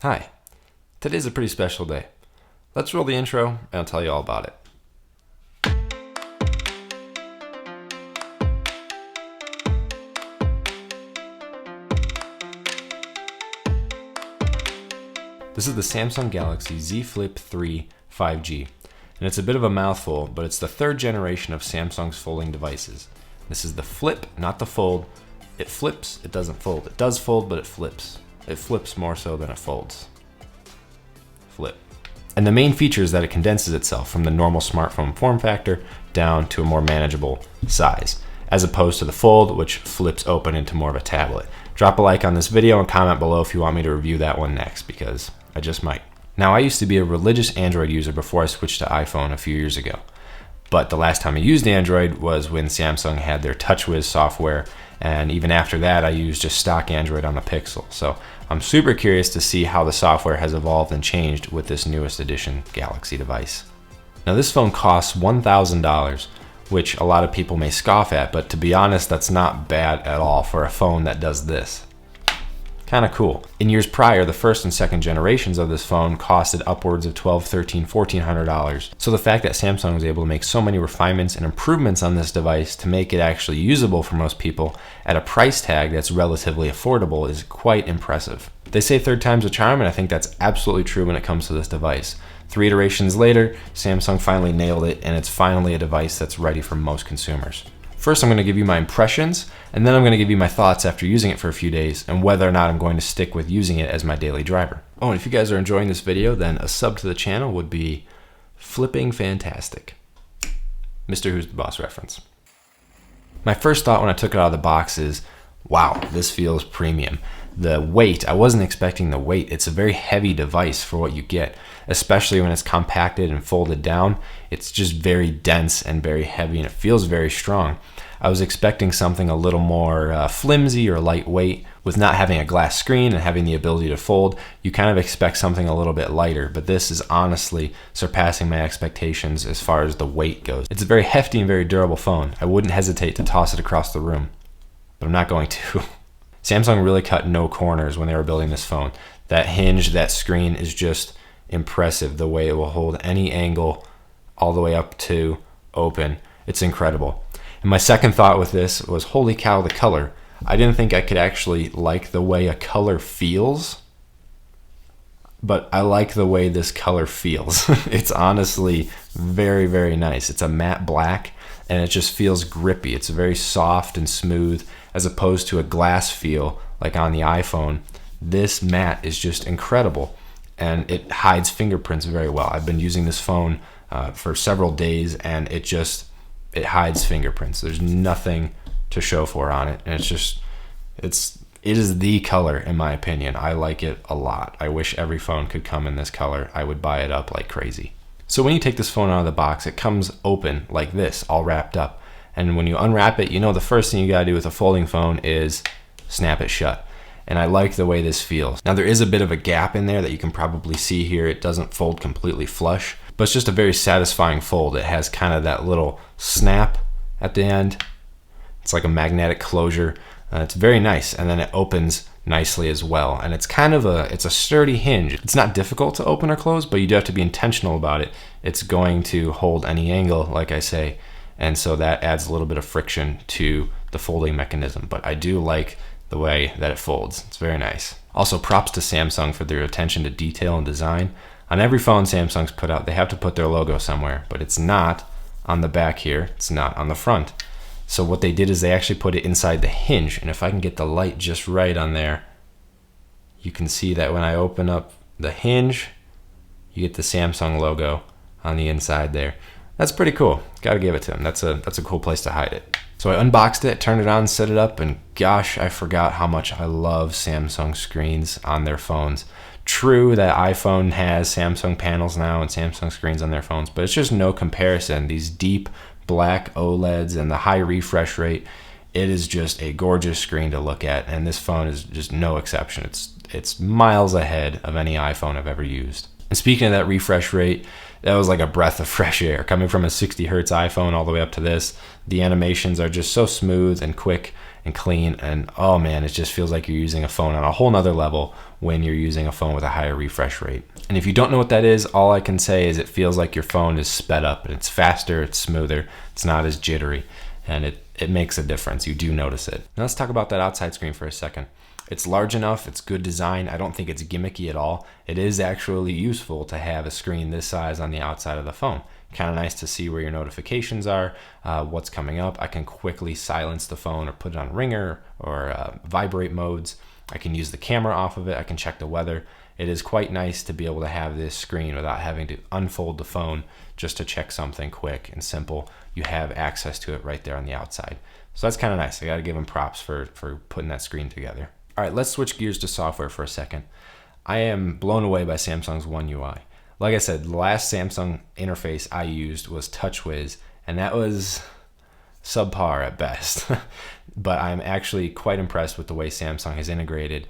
Hi, today's a pretty special day. Let's roll the intro and I'll tell you all about it. This is the Samsung Galaxy Z Flip 3 5G, and it's a bit of a mouthful, but it's the third generation of Samsung's folding devices. This is the flip, not the fold. It flips, it doesn't fold. It does fold, but it flips. It flips more so than it folds. Flip. And the main feature is that it condenses itself from the normal smartphone form factor down to a more manageable size, as opposed to the fold, which flips open into more of a tablet. Drop a like on this video and comment below if you want me to review that one next, because I just might. Now, I used to be a religious Android user before I switched to iPhone a few years ago. But the last time I used Android was when Samsung had their TouchWiz software, and even after that I used just stock Android on the Pixel. So I'm super curious to see how the software has evolved and changed with this newest edition Galaxy device. Now, this phone costs $1,000, which a lot of people may scoff at, but to be honest, that's not bad at all for a phone that does this. Kind of cool. In years prior, the first and second generations of this phone costed upwards of $1,200, $1,300, $1,400. So the fact that Samsung was able to make so many refinements and improvements on this device to make it actually usable for most people at a price tag that's relatively affordable is quite impressive. They say third time's a charm, and I think that's absolutely true when it comes to this device. 3 iterations later, Samsung finally nailed it, and it's finally a device that's ready for most consumers. First, I'm going to give you my impressions, and then I'm going to give you my thoughts after using it for a few days and whether or not I'm going to stick with using it as my daily driver. Oh, and if you guys are enjoying this video, then a sub to the channel would be flipping fantastic. Mr. Who's the Boss reference. My first thought when I took it out of the box is, wow, this feels premium. The weight, I wasn't expecting the weight. It's a very heavy device for what you get, especially when it's compacted and folded down. It's just very dense and very heavy, and it feels very strong. I was expecting something a little more flimsy or lightweight. With not having a glass screen and having the ability to fold, you kind of expect something a little bit lighter, but this is honestly surpassing my expectations as far as the weight goes. It's a very hefty and very durable phone. I wouldn't hesitate to toss it across the room, but I'm not going to. Samsung really cut no corners when they were building this phone. That hinge, that screen is just impressive. The way it will hold any angle all the way up to open. It's incredible. And my second thought with this was, holy cow, the color. I didn't think I could actually like the way a color feels, but I like the way this color feels. It's honestly very, very nice. It's a matte black, and it just feels grippy. It's very soft and smooth, as opposed to a glass feel like on the iPhone. This matte is just incredible, and it hides fingerprints very well. I've been using this phone for several days, and it hides fingerprints. There's nothing to show for on it, and it is the color, in my opinion. I like it a lot. I wish every phone could come in this color. I would buy it up like crazy. So when you take this phone out of the box, it comes open like this, all wrapped up. And when you unwrap it, you know the first thing you gotta do with a folding phone is snap it shut. And I like the way this feels. Now, there is a bit of a gap in there that you can probably see here. It doesn't fold completely flush, but it's just a very satisfying fold. It has kind of that little snap at the end. It's like a magnetic closure. It's very nice, and then it opens nicely as well. And it's kind of it's a sturdy hinge. It's not difficult to open or close, but you do have to be intentional about it. It's going to hold any angle, like I say, and so that adds a little bit of friction to the folding mechanism. But I do like the way that it folds. It's very nice. Also, props to Samsung for their attention to detail and design. On every phone Samsung's put out, they have to put their logo somewhere, but it's not on the back here. It's not on the front. So what they did is they actually put it inside the hinge, and if I can get the light just right on there, you can see that when I open up the hinge, you get the Samsung logo on the inside there. That's pretty cool. Gotta give it to them. That's a cool place to hide it. So I unboxed it, turned it on, set it up, and gosh, I forgot how much I love Samsung screens on their phones. True that iPhone has Samsung panels now and Samsung screens on their phones, but it's just no comparison. These deep black OLEDs and the high refresh rate, it is just a gorgeous screen to look at, and this phone is just no exception. It's miles ahead of any iPhone I've ever used. And speaking of that refresh rate, that was like a breath of fresh air. Coming from a 60 hertz iPhone all the way up to this, the animations are just so smooth and quick, and clean. And oh man, it just feels like you're using a phone on a whole nother level when you're using a phone with a higher refresh rate. And if you don't know what that is, all I can say is it feels like your phone is sped up and it's faster, it's smoother, it's not as jittery, and it makes a difference. You do notice it. Now let's talk about that outside screen for a second. It's large enough, it's good design. I don't think it's gimmicky at all. It is actually useful to have a screen this size on the outside of the phone. Kind of nice to see where your notifications are, what's coming up. I can quickly silence the phone or put it on ringer or vibrate modes. I can use the camera off of it. I can check the weather. It is quite nice to be able to have this screen without having to unfold the phone just to check something quick and simple. You have access to it right there on the outside. So that's kind of nice. I got to give them props for putting that screen together. All right, let's switch gears to software for a second. I am blown away by Samsung's One UI. Like I said, the last Samsung interface I used was TouchWiz, and that was subpar at best. But I'm actually quite impressed with the way Samsung has integrated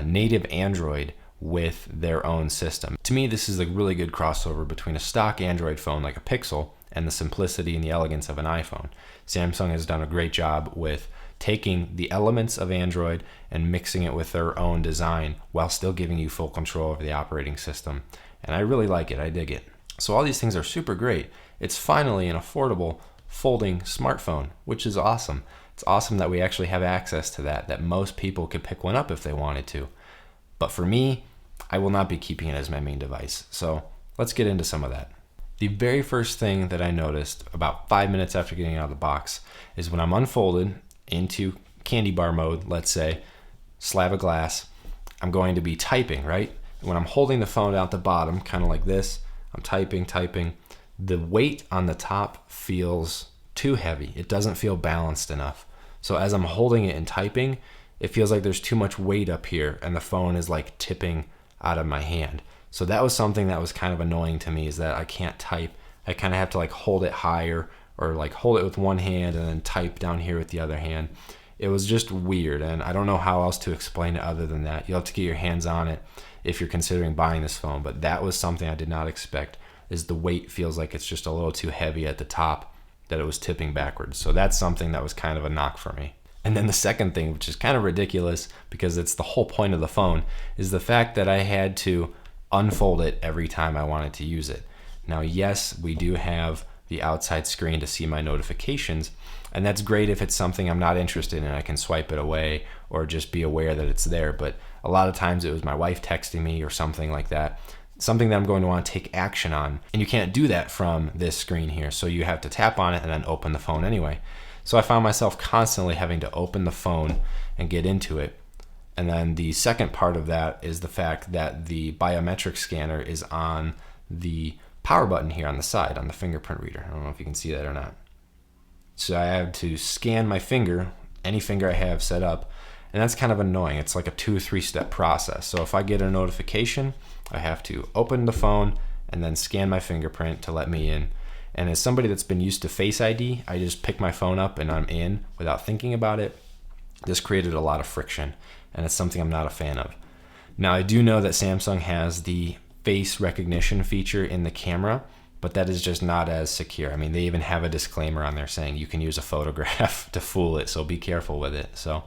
native Android with their own system. To me, this is a really good crossover between a stock Android phone like a Pixel and the simplicity and the elegance of an iPhone. Samsung has done a great job with taking the elements of Android and mixing it with their own design while still giving you full control over the operating system. And I really like it, I dig it. So all these things are super great. It's finally an affordable folding smartphone, which is awesome. It's awesome that we actually have access to that most people could pick one up if they wanted to. But for me, I will not be keeping it as my main device. So let's get into some of that. The very first thing that I noticed about 5 minutes after getting out of the box is when I'm unfolded into candy bar mode, let's say, slab of glass, I'm going to be typing, right? When I'm holding the phone out the bottom, kind of like this, I'm typing. The weight on the top feels too heavy. It doesn't feel balanced enough. So as I'm holding it and typing, it feels like there's too much weight up here and the phone is like tipping out of my hand. So that was something that was kind of annoying to me, is that I can't type. I kind of have to like hold it higher or like hold it with one hand and then type down here with the other hand. It was just weird, and I don't know how else to explain it other than that. You'll have to get your hands on it if you're considering buying this phone, but that was something I did not expect, is the weight feels like it's just a little too heavy at the top, that it was tipping backwards. So that's something that was kind of a knock for me. And then the second thing, which is kind of ridiculous because it's the whole point of the phone, is the fact that I had to unfold it every time I wanted to use it. Now, yes, we do have the outside screen to see my notifications, and that's great if it's something I'm not interested in. I can swipe it away or just be aware that it's there. But a lot of times it was my wife texting me or something like that, something that I'm going to want to take action on. And you can't do that from this screen here. So you have to tap on it and then open the phone anyway. So I found myself constantly having to open the phone and get into it. And then the second part of that is the fact that the biometric scanner is on the power button here on the side, on the fingerprint reader. I don't know if you can see that or not. So I have to scan my finger, any finger I have set up, and that's kind of annoying. It's like a 2 or 3 step process. So if I get a notification, I have to open the phone and then scan my fingerprint to let me in. And as somebody that's been used to Face ID, I just pick my phone up and I'm in without thinking about it. This created a lot of friction, and it's something I'm not a fan of. Now, I do know that Samsung has the face recognition feature in the camera, but that is just not as secure. I mean, they even have a disclaimer on there saying you can use a photograph to fool it, so be careful with it. So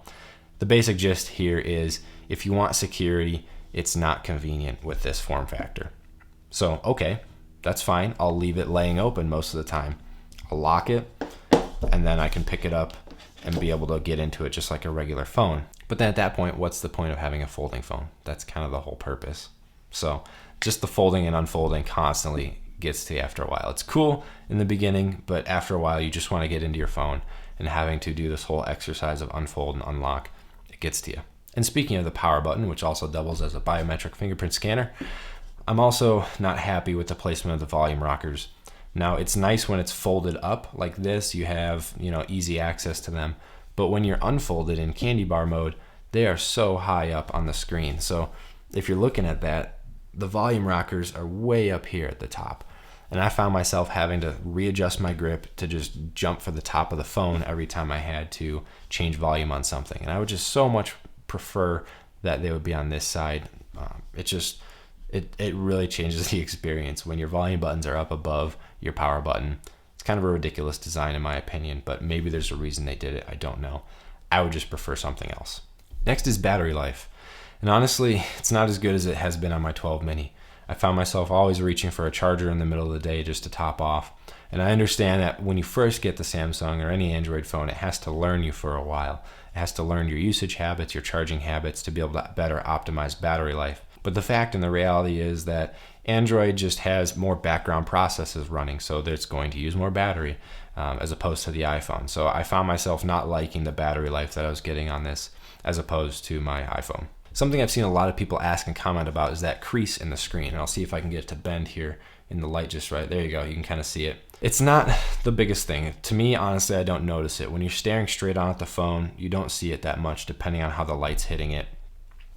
the basic gist here is, if you want security, it's not convenient with this form factor. So, okay, that's fine. I'll leave it laying open most of the time. I'll lock it, and then I can pick it up and be able to get into it just like a regular phone. But then at that point, what's the point of having a folding phone? That's kind of the whole purpose. So just the folding and unfolding constantly gets to you after a while. It's cool in the beginning, but after a while, you just want to get into your phone, and having to do this whole exercise of unfold and unlock, it gets to you. And speaking of the power button, which also doubles as a biometric fingerprint scanner, I'm also not happy with the placement of the volume rockers. Now, it's nice when it's folded up like this, you have, easy access to them. But when you're unfolded in candy bar mode, they are so high up on the screen. So if you're looking at that, the volume rockers are way up here at the top. And I found myself having to readjust my grip to just jump for the top of the phone every time I had to change volume on something. And I would just so much prefer that they would be on this side. It really changes the experience when your volume buttons are up above your power button. It's kind of a ridiculous design in my opinion, but maybe there's a reason they did it. I don't know. I would just prefer something else. Next is battery life. And honestly, it's not as good as it has been on my 12 mini. I found myself always reaching for a charger in the middle of the day just to top off. And I understand that when you first get the Samsung or any Android phone, it has to learn you for a while. It has to learn your usage habits, your charging habits to be able to better optimize battery life. But the fact and the reality is that Android just has more background processes running, so that it's going to use more battery as opposed to the iPhone. So I found myself not liking the battery life that I was getting on this as opposed to my iPhone. Something I've seen a lot of people ask and comment about is that crease in the screen. And I'll see if I can get it to bend here in the light just right. There you go. You can kind of see it. It's not the biggest thing. To me, honestly, I don't notice it. When you're staring straight on at the phone, you don't see it that much depending on how the light's hitting it.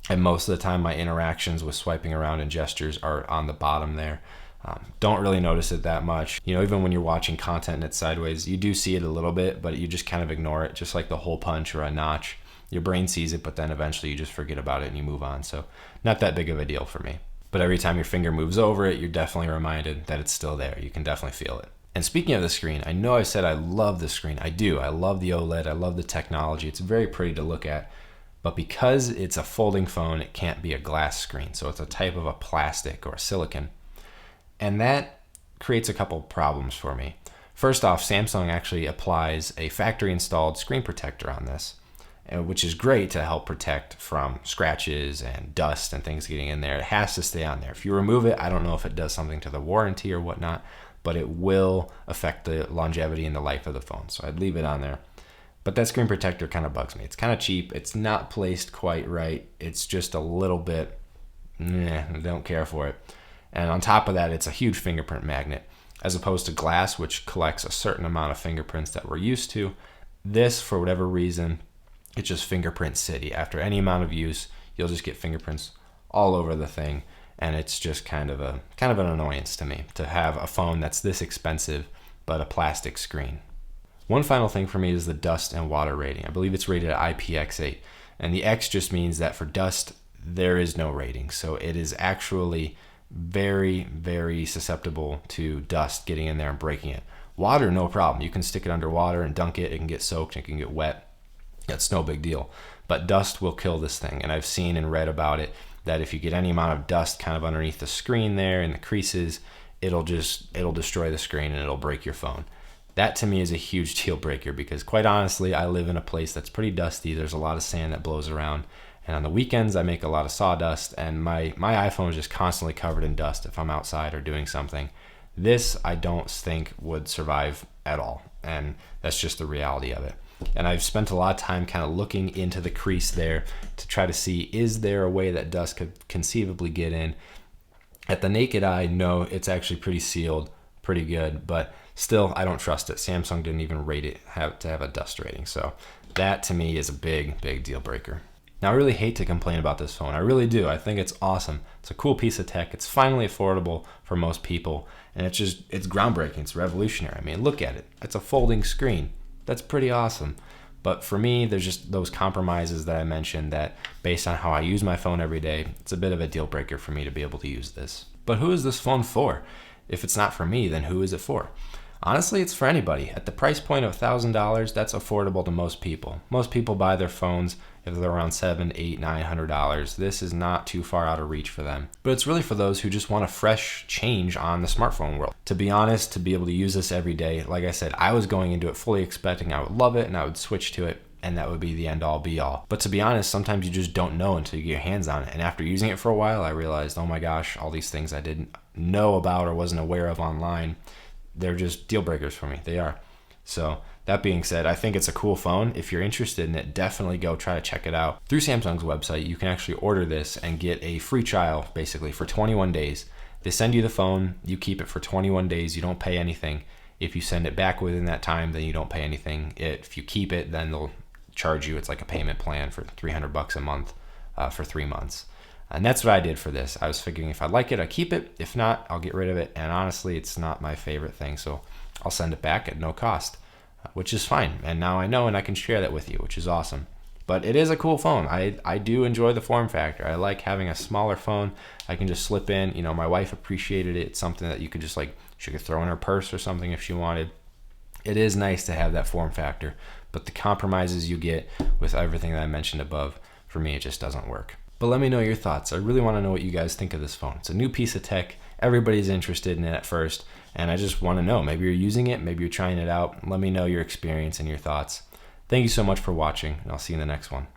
And most of the time, my interactions with swiping around and gestures are on the bottom there. Don't really notice it that much. You know, even when you're watching content and it's sideways, you do see it a little bit, but you just kind of ignore it, just like the hole punch or a notch. Your brain sees it, but then eventually you just forget about it and you move on. So not that big of a deal for me. But every time your finger moves over it, you're definitely reminded that it's still there. You can definitely feel it. And speaking of the screen, I know I said I love the screen. I do. I love the OLED. I love the technology. It's very pretty to look at. But because it's a folding phone, it can't be a glass screen. So it's a type of a plastic or a silicon. And that creates a couple problems for me. First off, Samsung actually applies a factory installed screen protector on this, which is great to help protect from scratches and dust and things getting in there. It has to stay on there. If you remove it, I don't know if it does something to the warranty or whatnot, but it will affect the longevity and the life of the phone. So I'd leave it on there. But that screen protector kind of bugs me. It's kind of cheap. It's not placed quite right. It's just a little bit, I don't care for it. And on top of that, it's a huge fingerprint magnet. As opposed to glass, which collects a certain amount of fingerprints that we're used to. This, for whatever reason, it's just fingerprint city. After any amount of use, you'll just get fingerprints all over the thing. And it's just kind of an annoyance to me to have a phone that's this expensive, but a plastic screen. One final thing for me is the dust and water rating. I believe it's rated at IPX8. And the X just means that for dust, there is no rating. So it is actually very, very susceptible to dust getting in there and breaking it. Water, no problem. You can stick it under water and dunk it. It can get soaked. It can get wet. That's no big deal. But dust will kill this thing. And I've seen and read about it that if you get any amount of dust kind of underneath the screen there in the creases, it'll destroy the screen and it'll break your phone. That to me is a huge deal breaker because quite honestly, I live in a place that's pretty dusty. There's a lot of sand that blows around. And on the weekends, I make a lot of sawdust and my iPhone is just constantly covered in dust if I'm outside or doing something. This, I don't think would survive at all. And that's just the reality of it. And I've spent a lot of time kind of looking into the crease there to try to see, is there a way that dust could conceivably get in? At the naked eye, no, it's actually pretty sealed, pretty good, but still, I don't trust it. Samsung didn't even rate it to have a dust rating. So that to me is a big, big deal breaker. Now, I really hate to complain about this phone. I really do. I think it's awesome. It's a cool piece of tech. It's finally affordable for most people. And it's groundbreaking. It's revolutionary. I mean, look at it. It's a folding screen. That's pretty awesome. But for me, there's just those compromises that I mentioned that based on how I use my phone every day, it's a bit of a deal breaker for me to be able to use this. But who is this phone for? If it's not for me, then who is it for? Honestly, it's for anybody. At the price point of $1,000, that's affordable to most people. Most people buy their phones if they're around $700, $800, $900. This is not too far out of reach for them. But it's really for those who just want a fresh change on the smartphone world. To be honest, to be able to use this every day, like I said, I was going into it fully expecting I would love it and I would switch to it and that would be the end all be all. But to be honest, sometimes you just don't know until you get your hands on it. And after using it for a while, I realized, oh my gosh, all these things I didn't know about or wasn't aware of online, they're just deal breakers for me. They are. So that being said, I think it's a cool phone. If you're interested in it, definitely go try to check it out. Through Samsung's website, you can actually order this and get a free trial basically for 21 days. They send you the phone, you keep it for 21 days, you don't pay anything. If you send it back within that time, then you don't pay anything. If you keep it, then they'll charge you. It's like a payment plan for $300 a month for 3 months. And that's what I did for this. I was figuring if I like it, I keep it. If not, I'll get rid of it. And honestly, it's not my favorite thing. So I'll send it back at no cost, which is fine. And now I know and I can share that with you, which is awesome. But it is a cool phone. I do enjoy the form factor. I like having a smaller phone. I can just slip in. You know, my wife appreciated it. It's something that you could just she could throw in her purse or something if she wanted. It is nice to have that form factor, but the compromises you get with everything that I mentioned above, for me, it just doesn't work. But let me know your thoughts. I really want to know what you guys think of this phone. It's a new piece of tech. Everybody's interested in it at first, and I just want to know. Maybe you're using it, maybe you're trying it out. Let me know your experience and your thoughts. Thank you so much for watching, and I'll see you in the next one.